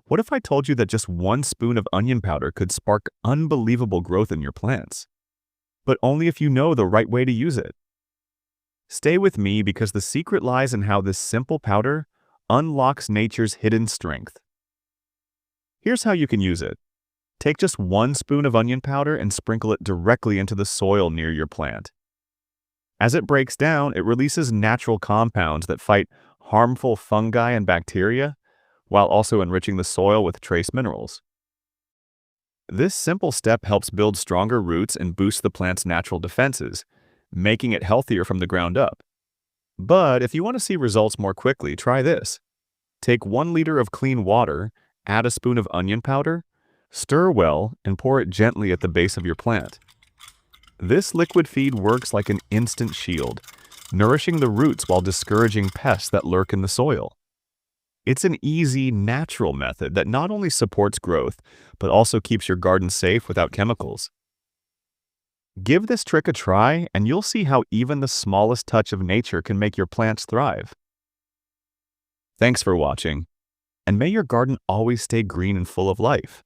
What if I told you that just 1 spoon of onion powder could spark unbelievable growth in your plants? But only if you know the right way to use it. Stay with me because the secret lies in how this simple powder unlocks nature's hidden strength. Here's how you can use it. Take just 1 spoon of onion powder and sprinkle it directly into the soil near your plant. As it breaks down, it releases natural compounds that fight harmful fungi and bacteria, while also enriching the soil with trace minerals. This simple step helps build stronger roots and boost the plant's natural defenses, making it healthier from the ground up. But if you want to see results more quickly, try this. Take 1 liter of clean water, add a spoon of onion powder, stir well, and pour it gently at the base of your plant. This liquid feed works like an instant shield, nourishing the roots while discouraging pests that lurk in the soil. It's an easy, natural method that not only supports growth, but also keeps your garden safe without chemicals. Give this trick a try, and you'll see how even the smallest touch of nature can make your plants thrive. Thanks for watching, and may your garden always stay green and full of life.